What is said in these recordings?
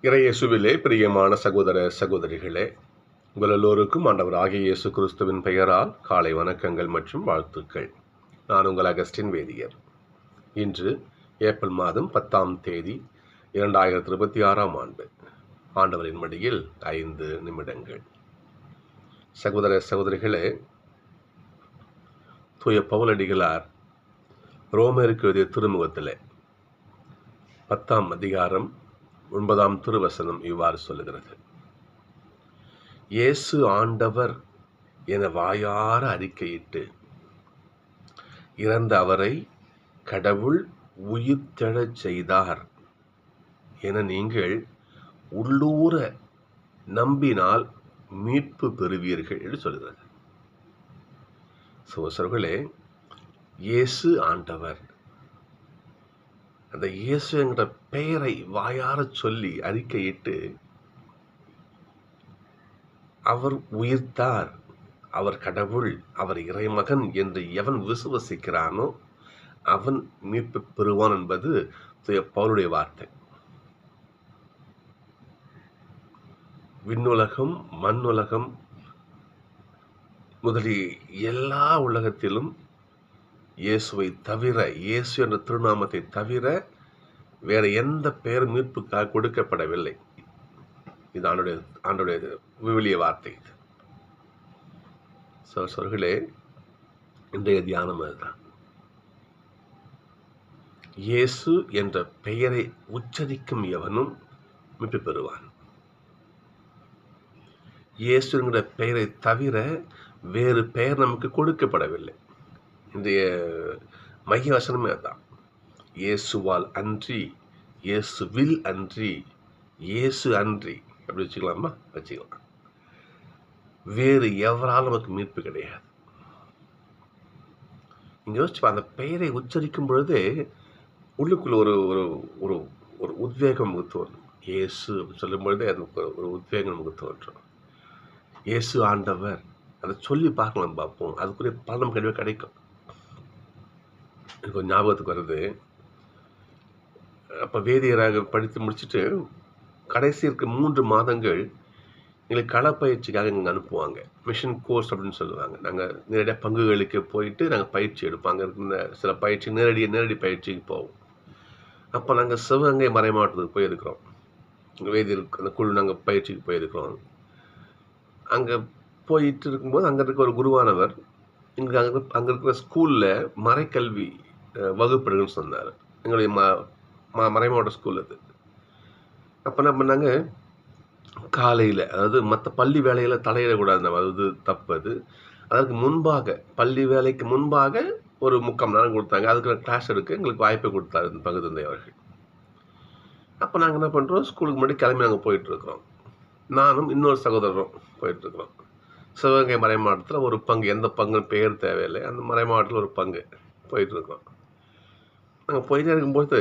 இறையேசுவிலே பிரியமான சகோதர சகோதரிகளே, உங்கள் எல்லோருக்கும் ஆண்டவராகிய இயேசு கிறிஸ்துவின் பெயரால் காலை வணக்கங்கள் மற்றும் வாழ்த்துக்கள். நான் உங்கள் அகஸ்டின் வேதியர். இன்று ஏப்ரல் மாதம் 10ஆம் தேதி 2026ஆம் ஆண்டு. ஆண்டவரின் மடியில் 5 நிமிடங்கள். சகோதர சகோதரிகளே, தூய பவுலடிகளார் ரோமருக்கு எழுதிய திருமுகத்திலே 10ஆம் அதிகாரம் 9ஆம் திருவசனம் இவ்வாறு சொல்லுகிறது: இயேசு ஆண்டவர் என வாயார அறிக்கையிட்டு இறந்த அவரை கடவுள் உயிர்த்தெழச் செய்தார் என நீங்கள் உள்ளூர நம்பினால் மீட்பு பெறுவீர்கள் என்று சொல்கிறது. சகோதரர்களே, இயேசு ஆண்டவர், அந்த இயேசு என்ற பெயரை வாயார சொல்லி அறிக்கையிட்டு அவர் உயிர்த்தார், அவர் கடவுள், அவர் இறைமகன் என்று எவன் விசுவசிக்கிறானோ அவன் மீட்பு பெறுவான் என்பது பவுலுடைய வார்த்தை. விண்ணுலகம், மண்ணுலகம் முதலிய எல்லா உலகத்திலும் இயேசுவை தவிர, இயேசு என்ற திருநாமத்தை தவிர வேற எந்த பெயர் மீட்புக்காக கொடுக்கப்படவில்லை. இது ஆண்டுடைய விவிலிய வார்த்தை. சொல்களே, இன்றைய தியானம் அதுதான். இயேசு என்ற பெயரை உச்சரிக்கும் எவனும் மீட்பு பெறுவான். இயேசு என்கிற பெயரை தவிர வேறு பெயர் நமக்கு கொடுக்கப்படவில்லை. இன்றைய மைய வசனமே அதுதான். இயேசுவால் அன்றி, இயேசுவில் அன்றி, இயேசு அன்றி, அப்படி வச்சுக்கலாமா? வச்சுக்கலாம். வேறு எவராலும் நமக்கு மீட்பு கிடையாது. நீங்க யோசிச்சு அந்த பெயரை உச்சரிக்கும் பொழுதே உள்ளுக்குள்ள ஒரு ஒரு ஒரு ஒரு உத்வேகம் நமக்கு தோன்றும். இயேசு சொல்லும் பொழுதே அதுக்கு ஒரு உத்வேகம் நமக்கு தோன்றும். இயேசு ஆண்டவர், அதை சொல்லி பார்ப்போம். அதுக்குரிய பலன் கிடைக்கும். எனக்கு ஞாபகத்துக்கு வருது. அப்போ வேதியராக படித்து முடிச்சுட்டு கடைசி இருக்க 3 மாதங்கள் எங்களுக்கு களப்பயிற்சிக்காக எங்களுக்கு அனுப்புவாங்க. மிஷன் கோர்ஸ் அப்படின்னு சொல்லுவாங்க. நாங்கள் நேரடியாக பங்குகளுக்கு போயிட்டு நாங்கள் பயிற்சி எடுப்போம். அங்கே இருக்கிற சில பயிற்சி நேரடி பயிற்சிக்கு போவோம். அப்போ நாங்கள் சிவகங்கை மறைமாவட்டத்துக்கு போயிருக்கிறோம். வேதியர் அந்த குழு நாங்கள் பயிற்சிக்கு போயிருக்கிறோம். அங்கே போயிட்டு இருக்கும்போது அங்கே இருக்க ஒரு குருவானவர் எங்களுக்கு அங்கே இருக்கிற ஸ்கூலில் மறைக்கல்வி வகுப்புன்னு சொன்னார். எங்களுடைய மறைமாவட்ட ஸ்கூல் அது. அப்போ என்ன பண்ணாங்க, காலையில், அதாவது மற்ற பள்ளி வேலையில் தலையிடக்கூடாது, அது தப்பு. அதற்கு முன்பாக, பள்ளி வேலைக்கு முன்பாக ஒரு 3/4 மணி நேரம் கொடுத்தாங்க. அதுக்கு கிளாஸ் எடுக்க எங்களுக்கு வாய்ப்பை கொடுத்தாரு இந்த பகுத்தந்தை அவர்கள். அப்போ நாங்கள் என்ன பண்ணுறோம், ஸ்கூலுக்கு முன்னாடி கிளம்பி நாங்கள் போயிட்டுருக்குறோம். நானும் இன்னொரு சகோதரரும் போயிட்டுருக்குறோம். சிவகங்கை மறைமாவட்டத்தில் ஒரு பங்கு, எந்த பங்குன்னு பெயர் தேவையில்லை, அந்த மறைமாவட்டத்தில் ஒரு பங்கு போயிட்டுருக்குறோம். நாங்கள் போயிட்டே இருக்கும்போது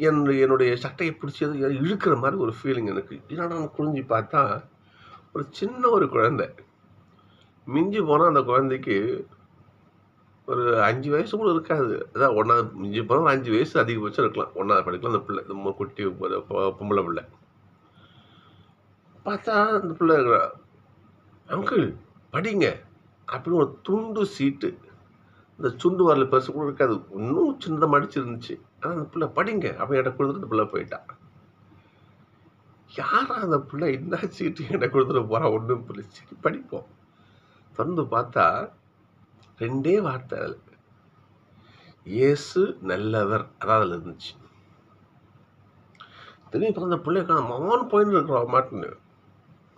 என்னுடைய சட்டையை பிடிச்சது இழுக்கிற மாதிரி ஒரு ஃபீலிங் எனக்கு. என்னடா குனிஞ்சு பார்த்தா ஒரு சின்ன ஒரு குழந்தை. மிஞ்சி போனால் அந்த குழந்தைக்கு ஒரு 5 வயசு கூட இருக்காது. அதான் 1வது, மிஞ்சி போனால் 5 வயசு அதிகபட்சம் இருக்கலாம். 1வது படிக்கலாம் அந்த பிள்ளை, இந்த குட்டி பொம்பளை பிள்ளை. பார்த்தா அந்த பிள்ளை இருக்கிறா, அங்கிள் படிங்க அப்படின்னு ஒரு துண்டு சீட்டு, இந்த சுண்டு வரல பெருசு கூட இருக்காது, இன்னும் சின்னதாக மடிச்சிருந்துச்சு. ஆனால் அந்த பிள்ளை படிங்க அப்படின்னு என்கிட்ட கொடுத்துட்டு அந்த பிள்ளை போயிட்டா. யாரா அந்த பிள்ளை என்ன சீட்டு என்கிட்ட கொடுத்துட்டு போகிறா? ஒன்றும் பிள்ளை, சரி படிப்போம். திறந்து பார்த்தா 2 வார்த்தை அதில், இயேசு நல்லவர், அதான் அதில் இருந்துச்சு. திரும்பி பிறந்த பிள்ளை மகன் போயின்னு இருக்கிறோம் மாட்டுன்னு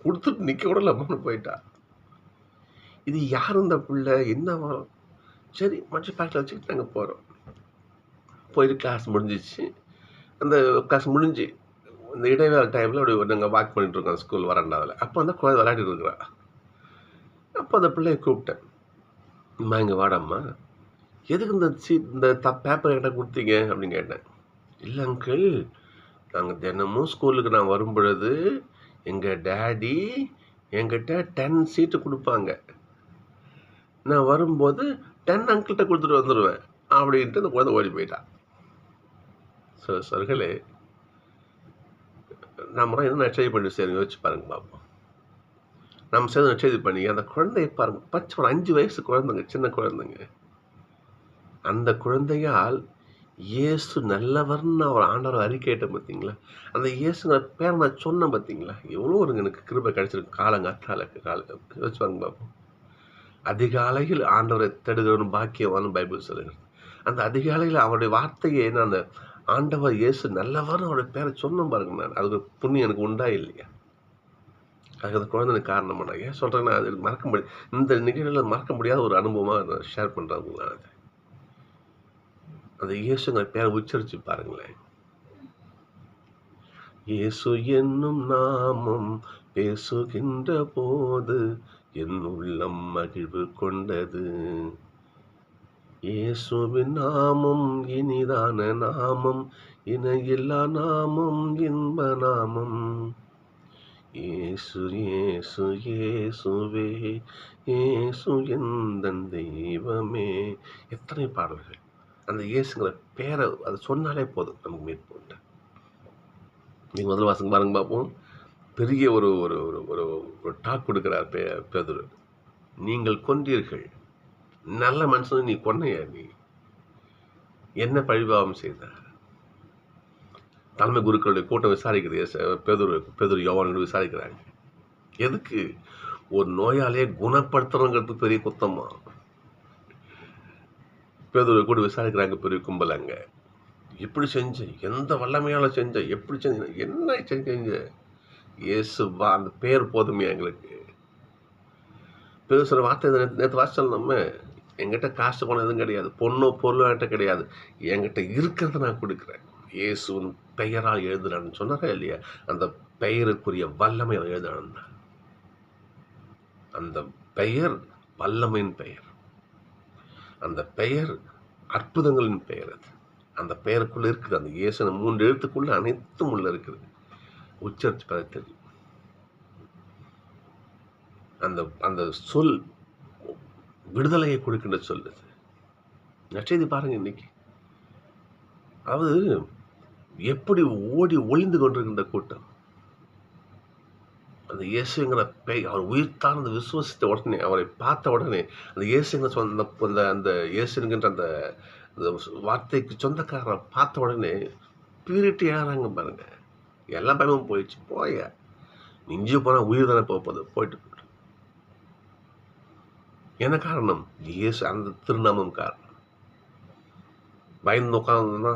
கொடுத்துட்டு நிற்க விடல, மகன் போயிட்டா. இது யார் இந்த பிள்ளை, என்னவா? சரி, மற்ற பேக்கில் வச்சுக்கிட்டு நாங்கள் போகிறோம். போயிட்டு கிளாஸ் முடிஞ்சிச்சு. அந்த கிளாஸ் முடிஞ்சு இந்த இடைவேளை டைமில் அப்படி நாங்கள் வாக் பண்ணிட்டுருக்கோம் ஸ்கூல் வராண்டாவில். அப்போ அந்த குழந்தை விளையாடிட்டு இருக்கிறா. அப்போ அந்த பிள்ளையை கூப்பிட்டேன், அம்மா இங்கே வாடாம்மா, எதுக்கு இந்த பேப்பர் என்கிட்ட கொடுத்தீங்க அப்படின்னு கேட்டேன். இல்லை அங்கிள், நாங்கள் தினமும் ஸ்கூலுக்கு நான் வரும் பொழுது எங்கள் டேடி என்கிட்ட 10 சீட்டு கொடுப்பாங்க. நான் வரும்போது 10 அங்கிள்கிட்ட கொடுத்துட்டு வந்துடுவேன் அப்படின்ட்டு அந்த குழந்தை ஓடி போயிட்டான். சொல்களே, நம்ம என்ன நற்செய்தி பண்ணி சரி யோசிச்சு பாருங்க பார்ப்போம். நம்ம சேர்ந்து நற்செய்தி பண்ணி அந்த குழந்தைய பாருங்க, பச்சை ஒரு 5 வயசு குழந்தைங்க, சின்ன குழந்தைங்க. அந்த குழந்தையால் இயேசு நல்லவர்னு அவர் ஆண்டவர் அறிக்கையிட்டேன் பார்த்தீங்களா? அந்த இயேசுங்கிற பேரை நான் சொன்னேன் பார்த்தீங்களா? எவ்வளோ ஒரு எனக்கு கிருபை கிடைச்சிருக்கு காலங்காத்தால யோசிச்சு பாருங்க பார்ப்போம். அதிகாலையில் ஆண்டவரை தேடுகிறவன் பாக்கியவான்னு பைபிள் சொல்லுகிறது. அந்த அதிகாலையில் அவருடைய வார்த்தையை நான் ஆண்டவர் இயேசு நல்லவர்னு அவருடைய பேரை சொன்னேன் பாருங்க நான். அதுக்கு புண்ணியம் எனக்கு உண்டா இல்லையா? அதுக்கு அந்த குழந்தைக்கு காரணமா நான் ஏன் சொல்கிறேன்னா, அது மறக்க முடியாது. இந்த நிகழ்வில் மறக்க முடியாத ஒரு அனுபவமாக நான் ஷேர் பண்ணுறேன் உங்களுக்கு. அந்த இயேசுங்கிற பேரை உச்சரித்து பாருங்களேன். இயேசு என்னும் நாமம் பேசுகின்ற போது என் உள்ளம் மகிழ்வு கொண்டது. இயேசுவின் நாமம் இனிதான நாமம், இணையில்லா நாமம், இன்ப நாமம். இயேசு இயேசு இயேசுவே, இயேசு எந்தன் தெய்வமே. எத்தனை பாடல்கள்! அந்த இயேசுங்கிற பேரை அது சொன்னாலே போதும் நமக்கு மீட்பு உண்டு. நீங்கள் முதல் வாசகம் பாருங்க பார்ப்போம். பெரிய ஒரு ஒரு ஒரு ஒரு ஒரு டாக் கொடுக்குறார் பேதுரு. நீங்கள் கொன்றீர்கள், நல்ல மனுஷன் நீ கொன்னையா? நீ என்ன பழிபாவம் செய்தார்? தலைமை குருக்களுடைய கூட்டம் விசாரிக்குது. பேதுரு யோவான் விசாரிக்கிறாங்க. எதுக்கு? ஒரு நோயாளியை குணப்படுத்துறோங்கிறதுக்கு பெரிய குத்தமா? பேதுரு கூட விசாரிக்கிறாங்க பெரிய கும்பல். அங்க எப்படி செஞ்ச, எந்த வல்லமையால செஞ்ச, எப்படி செஞ்ச, என்ன செஞ்ச? இயேசுவா அந்த பேர் போதுமே எங்களுக்கு. பேசுகிற வார்த்தை நேற்று வாசிச்சோம். நம்ம என்கிட்ட காசு பணம் எதுவும் கிடையாது, பொண்ணோ பொருளோ என்கிட்ட கிடையாது, என்கிட்ட இருக்கிறத நான் கொடுக்குறேன். இயேசுவின் பெயரால் எழுதுறான்னு சொன்னாரா இல்லையா? அந்த பெயருக்குரிய வல்லமை அவர் எழுதுறான். அந்த பெயர் வல்லமையின் பெயர், அந்த பெயர் அற்புதங்களின் பெயர். அது அந்த பெயருக்குள்ள இருக்குது. அந்த இயேசு 3 எழுத்துக்குள்ள அனைத்தும் உள்ள இருக்குது. உச்சரித்து பெற தெரியும். அந்த அந்த சொல் விடுதலையை கொடுக்கின்ற சொல். அது நற்செய்தி பாருங்க இன்னைக்கு. அதாவது எப்படி ஓடி ஒளிந்து கொண்டிருக்கின்ற கூட்டம். அந்த இயேசுங்கிற பெயர் அவர் உயிர்த்தான் அந்த விசுவசித்த உடனே, அவரை பார்த்த உடனே அந்த இயேசுங்கிற அந்த அந்த இயேசுங்கிற அந்த வார்த்தைக்கு சொந்தக்காரரை பார்த்த உடனே பீரிட்டு ஏறாங்க பாருங்க. எல்லா பயமும் போயிடுச்சு. போய மிஞ்சி போனால் உயிர் தானே போகுது, போயிட்டு என்ன காரணம்? இயேசு அந்த திருநாமம் காரணம். பயந்து உட்காந்துன்னா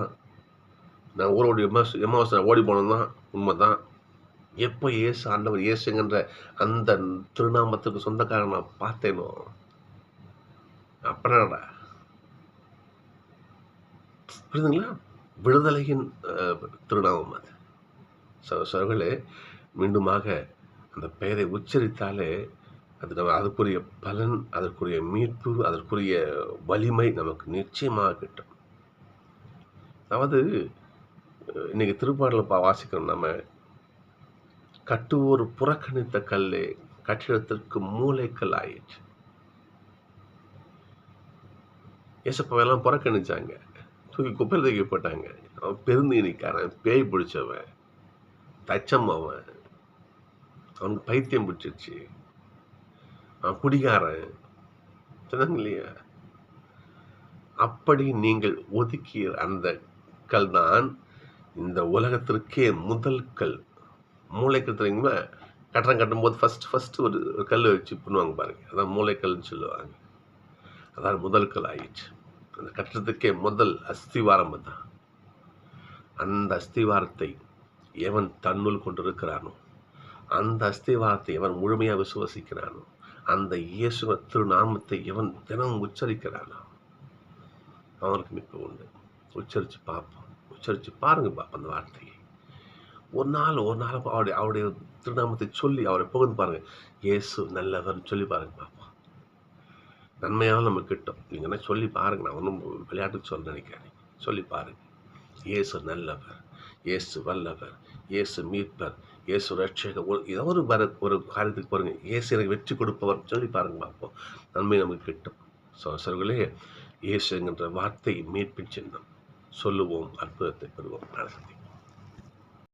நான் ஊரோட எம்மாவாசை ஓடி போனோம்னா உண்மைதான். எப்போ இயேசு ஆண்டவர் இயேசுங்கிற அந்த திருநாமத்துக்கு சொந்தக்காரன் நான் பார்த்தேனோ அப்படா புரியுதுங்களா? விடுதலையின் திருநாமம் அது. சகோதரர்களே, மீண்டுமாக அந்த பெயரை உச்சரித்தாலே அது நம்ம அதுக்குரிய பலன், அதற்குரிய மீட்பு, அதற்குரிய வலிமை நமக்கு நிச்சயமாக கிட்டும். அதாவது இன்னைக்கு திருப்பாடல வாசிக்கிறோம். நம்ம கட்டுவோர் புறக்கணித்த கல்லே கட்டிடத்திற்கு மூளைக்கல் ஆயிடுச்சு. ஏசப்பாவெல்லாம் புறக்கணிச்சாங்க, தூக்கி குப்பையில் தூக்கி போட்டாங்க. அவன் பெருந்தீனிக்காரன், பேய் பிடிச்சவன், தச்சம், அவனுக்கு பைத்தியம் பிடிச்சிருச்சு, அவன் குடிகாரன் சொன்னாங்க இல்லையா? அப்படி நீங்கள் ஒதுக்கிய அந்த கல் தான் இந்த உலகத்திற்கே முதல் கல். மூளைக்கல் தெரியுங்களா? கட்டடம் கட்டும்போது ஃபர்ஸ்ட் ஒரு கல் வச்சு பண்ணுவாங்க பாருங்க, அதான் மூளைக்கல்னு சொல்லுவாங்க. அதான் முதல் கல் ஆயிடுச்சு. அந்த கட்டடத்துக்கே முதல் அஸ்திவாரம் தான். அந்த அஸ்திவாரத்தை எவன் தன்னுள் கொண்டிருக்கிறானோ, அந்த அஸ்திவாரத்தை எவன் முழுமையாக விசுவசிக்கிறானோ, அந்த இயேசுவ திருநாமத்தை எவன் தினமும் உச்சரிக்கிறானோ அவனுக்கு மீட்பு உண்டு. உச்சரித்து பார்ப்போம், உச்சரித்து பாருங்க பார்ப்போம். அந்த வார்த்தையை ஒரு நாள் அவருடைய திருநாமத்தை சொல்லி அவரை புகழ்ந்து பாருங்க. இயேசு நல்லவர்னு சொல்லி பாருங்க பார்ப்போம். நன்மையால் நமக்கு கிட்டும். நீங்கள் என்ன சொல்லி பாருங்க. நான் ஒன்றும் விளையாட்டுக்கு சொல்ல நினைக்கிறேன். சொல்லி பாருங்க. இயேசு நல்லவர், இயேசு வல்லவர், இயேசு மீட்பர், இயேசு ரட்சகர். ஏதோ ஒரு காரியத்துக்கு பாருங்க, இயேசு எனக்கு வெற்றி கொடுப்பவர் சொல்லி பாருங்க பார்ப்போம். நன்மை நமக்கு கிட்டும். சகோதரர்களே, இயேசு என்கின்ற வார்த்தை மீட்பின் சின்னம். சொல்லுவோம், அற்புதத்தை பெறுவோம். நாளை சந்திப்போம்.